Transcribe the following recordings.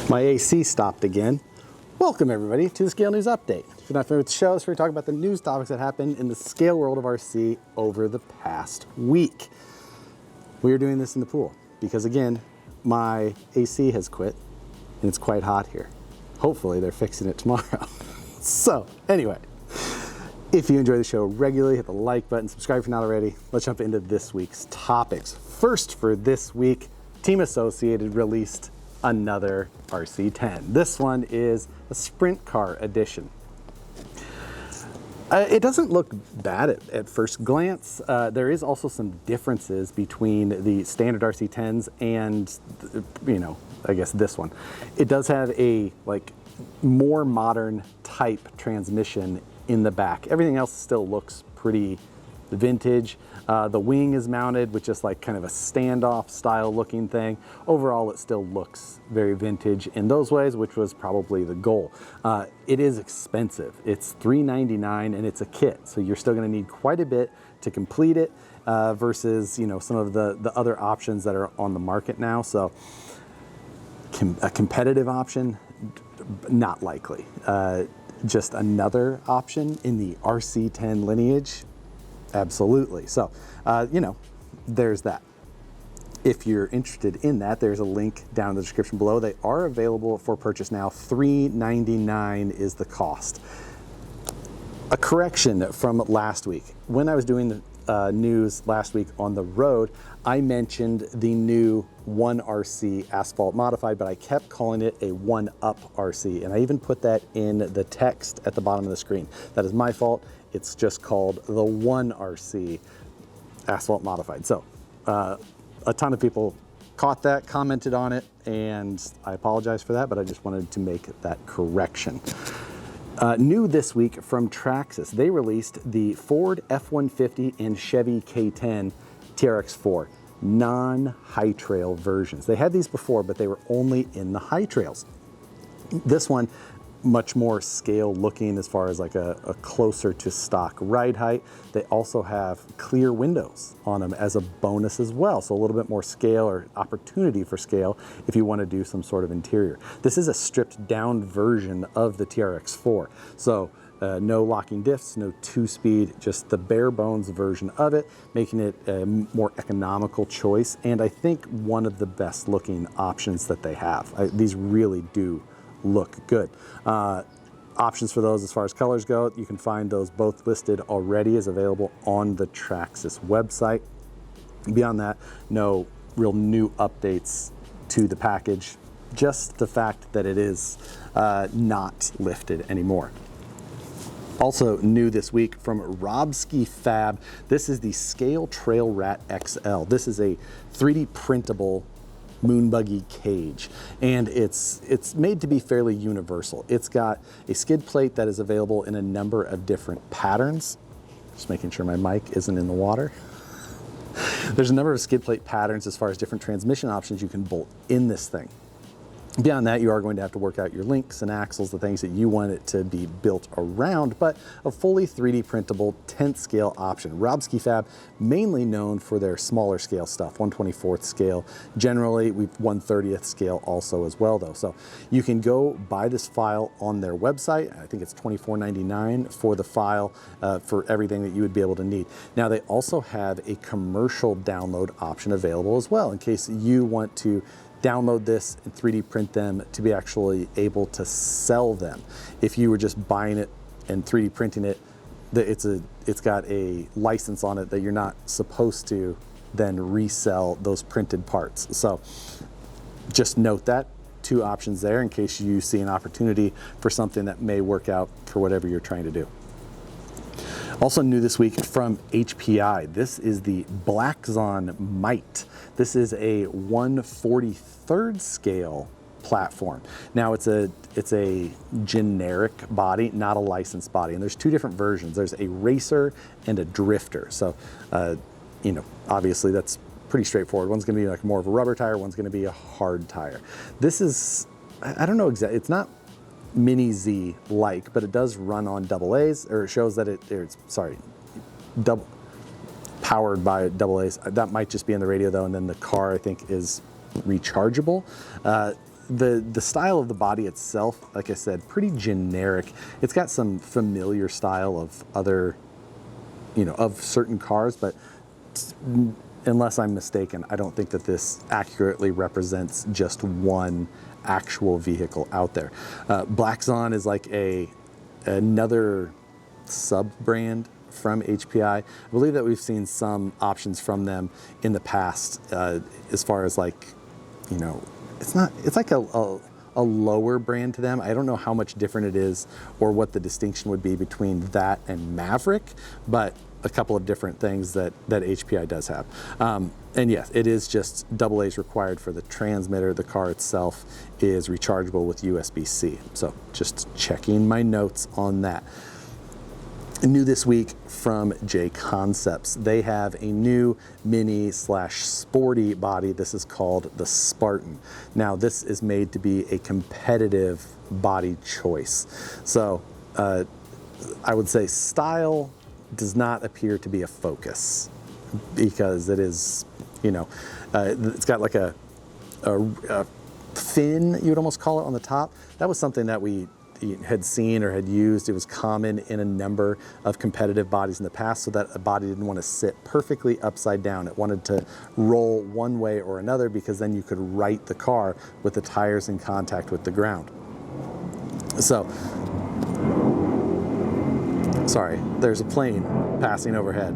My AC stopped again. Welcome everybody to the Scale News Update. If you're not familiar with the show, this is where we talk about the news topics that happened in the scale world of RC over the past week. We are doing this in the pool because again, my AC has quit and it's quite hot here. Hopefully they're fixing it tomorrow. So anyway, if you enjoy the show regularly, hit the like button, subscribe if you're not already. Let's jump into this week's topics. First for this week, Team Associated released another RC10. This one is a sprint car edition. It doesn't look bad at first glance. There is also some differences between the standard RC10s and, I guess this one. It does have a more modern type transmission in the back. Everything else still looks pretty vintage. The wing is mounted with just kind of a standoff style looking thing. Overall, it still looks very vintage in those ways, which was probably the goal. It is expensive. It's $399 and it's a kit, so you're still going to need quite a bit to complete it versus some of the other options that are on the market now. So a competitive option, not likely. Just another option in the RC10 lineage, absolutely. So, there's that. If you're interested in that, there's a link down in the description below. They are available for purchase now. $399 is the cost. A correction from last week. When I was doing the news last week on the road, I mentioned the new 1RC Asphalt Modified, but I kept calling it a 1-Up RC, and I even put that in the text at the bottom of the screen. That is my fault. It's just called the 1RC Asphalt Modified. So a ton of people caught that, commented on it, and I apologize for that, but I just wanted to make that correction. New this week from Traxxas, they released the Ford F-150 and Chevy K10 TRX4 non-high trail versions. They had these before, but they were only in the high trails. This one, much more scale looking as far as a closer to stock ride height. They also have clear windows on them as a bonus as well. So a little bit more scale or opportunity for scale if you want to do some sort of interior. This is a stripped down version of the TRX4. So no locking diffs, no 2-speed, just the bare bones version of it, making it a more economical choice. And I think one of the best looking options that they have. These really do look good. Options for those as far as colors go, you can find those both listed already as available on the Traxxas website. Beyond that, no real new updates to the package, just the fact that it is not lifted anymore. Also new this week from Robski Fab, this is the Scale Trail Rat XL. This is a 3D printable moon buggy cage, and it's made to be fairly universal. It's got a skid plate that is available in a number of different patterns. Just making sure my mic isn't in the water. There's a number of skid plate patterns as far as different transmission options you can bolt in this thing. Beyond that, you are going to have to work out your links and axles, the things that you want it to be built around, but a fully 3D printable 10th scale option. Robski Fab, mainly known for their smaller scale stuff, 1/24th scale. Generally, we've 1/30th scale also as well though. So you can go buy this file on their website. I think it's $24.99 for the file for everything that you would be able to need. Now they also have a commercial download option available as well in case you want to download this and 3D print them to be actually able to sell them. If you were just buying it and 3D printing it, it's got a license on it that you're not supposed to then resell those printed parts. So just note that. Two options there in case you see an opportunity for something that may work out for whatever you're trying to do. Also new this week from HPI, this is the Blackzon Myte. This is a 1/43rd scale platform. Now it's a generic body, not a licensed body, and there's two different versions. There's a racer and a drifter. So, obviously that's pretty straightforward. One's gonna be more of a rubber tire, one's gonna be a hard tire. This is, I don't know exactly, it's not Mini Z like, but it does run on AA's, or it shows that it's powered by AA's. That might just be in the radio though, and then the car I think is rechargeable. the style of the body itself, like I said, pretty generic. It's got some familiar style of other, of certain cars, but unless I'm mistaken, I don't think that this accurately represents just one actual vehicle out there. Blackzon is like another sub-brand from HPI. I believe that we've seen some options from them in the past, as far as like, it's like a lower brand to them. I don't know how much different it is or what the distinction would be between that and Maverick, but a couple of different things that HPI does have. And yes, it is just AA's required for the transmitter. The car itself is rechargeable with USB-C. So just checking my notes on that. New this week from JConcepts, they have a new mini / sporty body. This is called the Spartan. Now this is made to be a competitive body choice. So I would say style does not appear to be a focus, because it is, it's got like a fin, you would almost call it, on the top. That was something that we had seen or had used. It was common in a number of competitive bodies in the past, so that a body didn't want to sit perfectly upside down. It wanted to roll one way or another, because then you could right the car with the tires in contact with the ground. So, sorry, there's a plane passing overhead.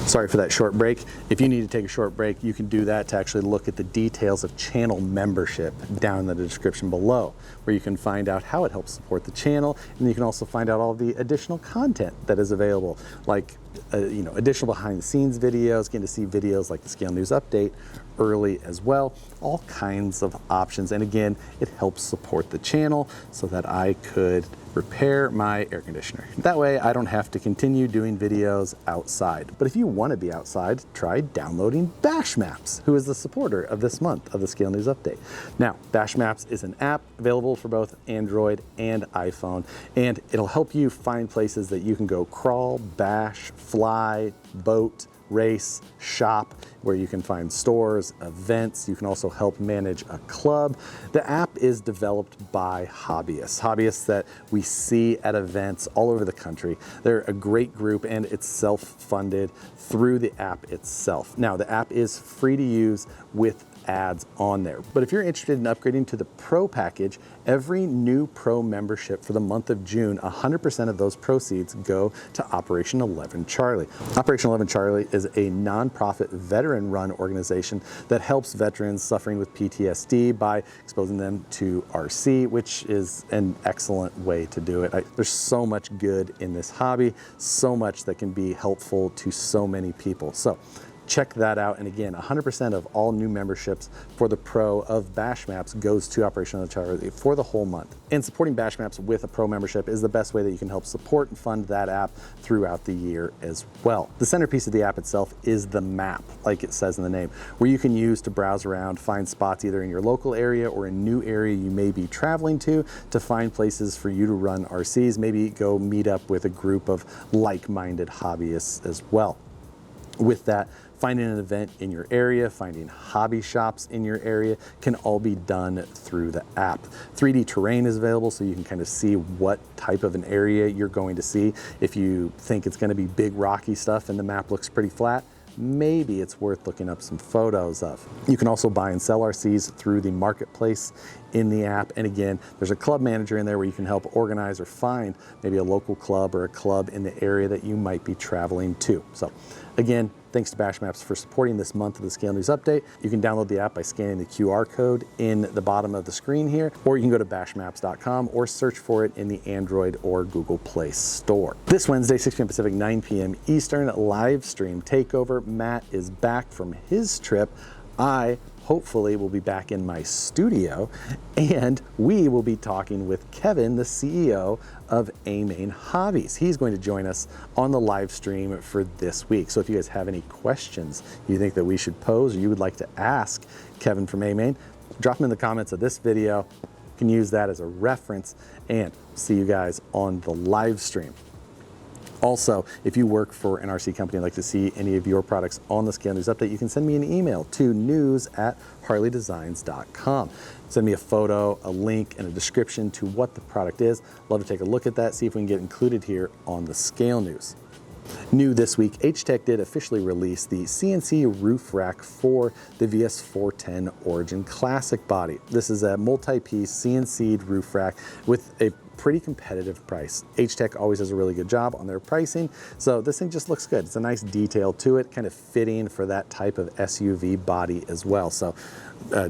Sorry for that short break. If you need to take a short break, you can do that to actually look at the details of channel membership down in the description below, where you can find out how it helps support the channel, and you can also find out all of the additional content that is available, like additional behind the scenes videos, getting to see videos like the Scale News Update early as well, all kinds of options. And again, it helps support the channel so that I could repair my air conditioner. That way I don't have to continue doing videos outside. But if you want to be outside, try downloading Bash Maps, who is the supporter of this month of the Scale News Update. Now, Bash Maps is an app available for both Android and iPhone, and it'll help you find places that you can go crawl, bash, fly, boat, race, shop, where you can find stores, events. You can also help manage a club. The app is developed by hobbyists that we see at events all over the country. They're a great group, and it's self-funded through the app itself. Now, the app is free to use with ads on there. But if you're interested in upgrading to the Pro package, every new Pro membership for the month of June, 100% of those proceeds go to Operation 11 Charlie. Operation 11 Charlie is a nonprofit veteran-run organization that helps veterans suffering with PTSD by exposing them to RC, which is an excellent way to do it. There's so much good in this hobby, so much that can be helpful to so many people. So check that out. And again, 100% of all new memberships for the Pro of Bash Maps goes to Operation 11 Charlie for the whole month. And supporting Bash Maps with a Pro membership is the best way that you can help support and fund that app throughout the year as well. The centerpiece of the app itself is the map, like it says in the name, where you can use to browse around, find spots either in your local area or a new area you may be traveling to find places for you to run RCs, maybe go meet up with a group of like-minded hobbyists as well. With that, finding an event in your area, finding hobby shops in your area can all be done through the app. 3D terrain is available, so you can kind of see what type of an area you're going to see. If you think it's going to be big rocky stuff and the map looks pretty flat, maybe it's worth looking up some photos of. You can also buy and sell RCs through the marketplace in the app. And again, there's a club manager in there where you can help organize or find maybe a local club or a club in the area that you might be traveling to. So again, thanks to Bash Maps for supporting this month of the Scale News Update. You can download the app by scanning the QR code in the bottom of the screen here, or you can go to bashmaps.com or search for it in the Android or Google Play Store. This Wednesday, 6 p.m. Pacific, 9 p.m. Eastern, live stream takeover. Matt is back from his trip. I hopefully will be back in my studio, and we will be talking with Kevin, the CEO of A-Main Hobbies. He's going to join us on the live stream for this week. So if you guys have any questions you think that we should pose or you would like to ask Kevin from A-Main, drop them in the comments of this video. You can use that as a reference, and see you guys on the live stream. Also, if you work for an RC company and like to see any of your products on the Scale News Update, you can send me an email to news@harleydesigns.com. Send me a photo, a link, and a description to what the product is. Love to take a look at that, see if we can get included here on the Scale News. New this week, Htech did officially release the CNC roof rack for the VS410 Origin Classic body. This is a multi-piece CNC'd roof rack with a pretty competitive price. Htech always does a really good job on their pricing, so this thing just looks good. It's a nice detail to it, kind of fitting for that type of SUV body as well. So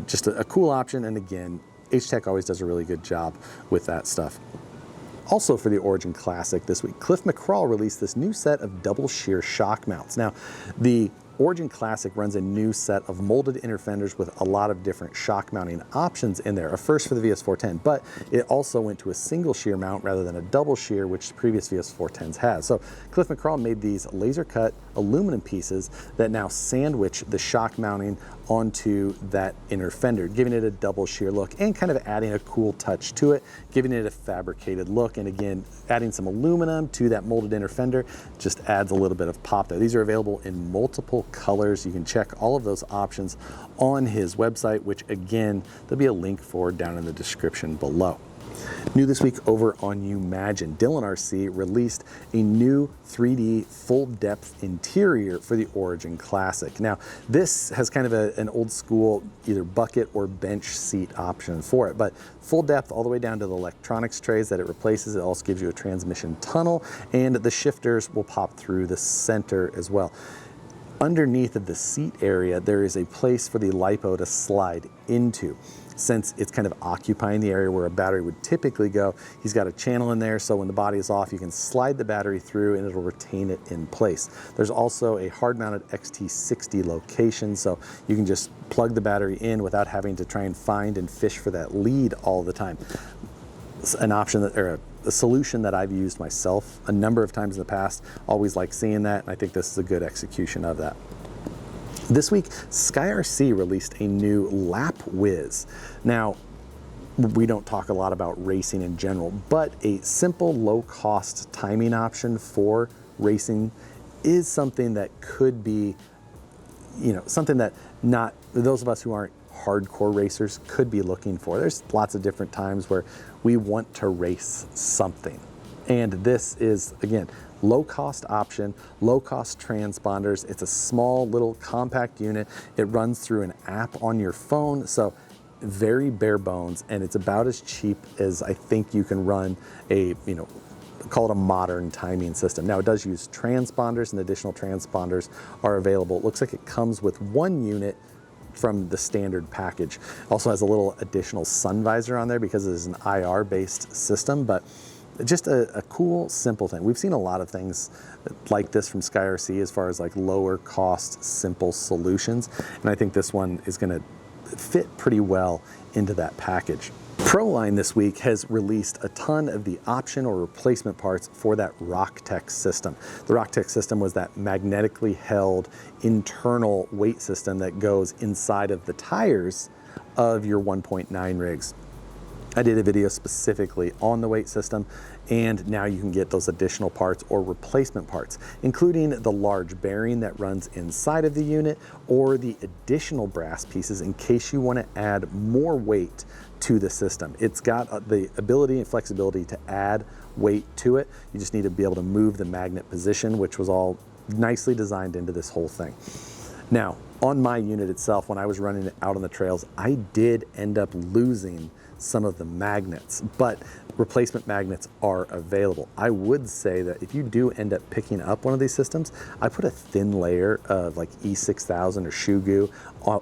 just a cool option, and again, Htech always does a really good job with that stuff. Also for the Origin Classic this week, McCrawl released this new set of double shear shock mounts. Now, the Origin Classic runs a new set of molded inner fenders with a lot of different shock mounting options in there. A first for the VS410, but it also went to a single shear mount rather than a double shear, which the previous VS410s has. So McCrawl made these laser cut aluminum pieces that now sandwich the shock mounting onto that inner fender, giving it a double shear look and kind of adding a cool touch to it, giving it a fabricated look. And again, adding some aluminum to that molded inner fender just adds a little bit of pop there. These are available in multiple colors. You can check all of those options on his website, which again, there'll be a link for down in the description below. New this week over on Imagine, Dylan RC released a new 3D full depth interior for the Origin Classic. Now, this has kind of an old school either bucket or bench seat option for it, but full depth all the way down to the electronics trays that it replaces. It also gives you a transmission tunnel, and the shifters will pop through the center as well. Underneath of the seat area, there is a place for the LiPo to slide into. Since it's kind of occupying the area where a battery would typically go, he's got a channel in there, so when the body is off, you can slide the battery through and it'll retain it in place. There's also a hard-mounted XT60 location, so you can just plug the battery in without having to try and find and fish for that lead all the time. It's an option that, or a solution that I've used myself a number of times in the past. Always like seeing that, and I think this is a good execution of that. This week, SkyRC released a new Lap Wiz. Now, we don't talk a lot about racing in general, but a simple, low-cost timing option for racing is something that could be, something that not those of us who aren't hardcore racers could be looking for. There's lots of different times where we want to race something. And this is, again, low-cost option, low-cost transponders. It's a small little compact unit. It runs through an app on your phone, so very bare bones, and it's about as cheap as I think you can run a, call it a modern timing system. Now, it does use transponders, and additional transponders are available. It looks like it comes with one unit from the standard package. Also has a little additional sun visor on there because it is an IR-based system, but just a cool, simple thing. We've seen a lot of things like this from SkyRC as far as like lower cost, simple solutions. And I think this one is gonna fit pretty well into that package. Proline this week has released a ton of the option or replacement parts for that Rock-Tek system. The Rock-Tek system was that magnetically held internal weight system that goes inside of the tires of your 1.9 rigs. I did a video specifically on the weight system, and now you can get those additional parts or replacement parts, including the large bearing that runs inside of the unit or the additional brass pieces in case you want to add more weight to the system. It's got the ability and flexibility to add weight to it. You just need to be able to move the magnet position, which was all nicely designed into this whole thing. Now, on my unit itself, when I was running it out on the trails, I did end up losing some of the magnets, but replacement magnets are available. I would say that if you do end up picking up one of these systems, I put a thin layer of like E6000 or shoe goo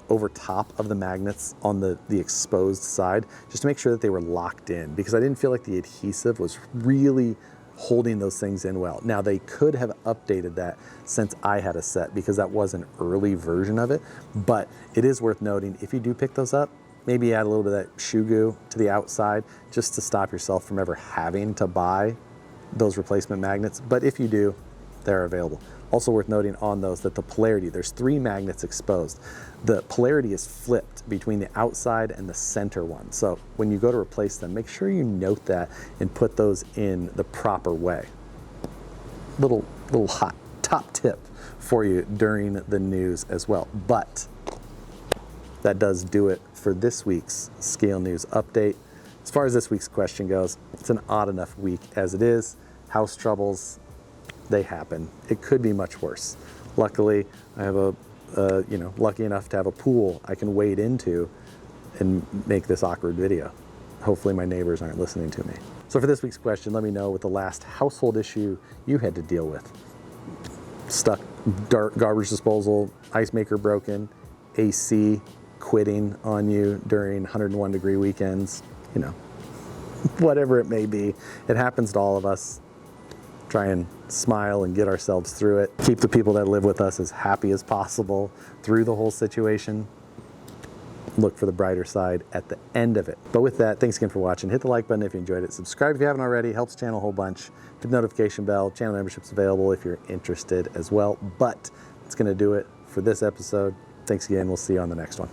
over top of the magnets on the exposed side, just to make sure that they were locked in, because I didn't feel like the adhesive was really holding those things in well. Now, they could have updated that since I had a set, because that was an early version of it, but it is worth noting, if you do pick those up, maybe add a little bit of that shoe goo to the outside just to stop yourself from ever having to buy those replacement magnets. But if you do, they're available. Also worth noting on those that the polarity, there's 3 magnets exposed. The polarity is flipped between the outside and the center one. So when you go to replace them, make sure you note that and put those in the proper way. little hot top tip for you during the news as well. But that does do it for this week's Scale News Update. As far as this week's question goes, it's an odd enough week as it is. House troubles, they happen. It could be much worse. Luckily, I have lucky enough to have a pool I can wade into and make this awkward video. Hopefully my neighbors aren't listening to me. So for this week's question, let me know what the last household issue you had to deal with. Stuck garbage disposal, ice maker broken, AC quitting on you during 101 degree weekends, whatever it may be. It happens to all of us. Try and smile and get ourselves through it. Keep the people that live with us as happy as possible through the whole situation. Look for the brighter side at the end of it. But with that, thanks again for watching. Hit the like button if you enjoyed it. Subscribe if you haven't already. Helps the channel a whole bunch. Hit the notification bell. Channel membership's available if you're interested as well. But it's going to do it for this episode. Thanks again. We'll see you on the next one.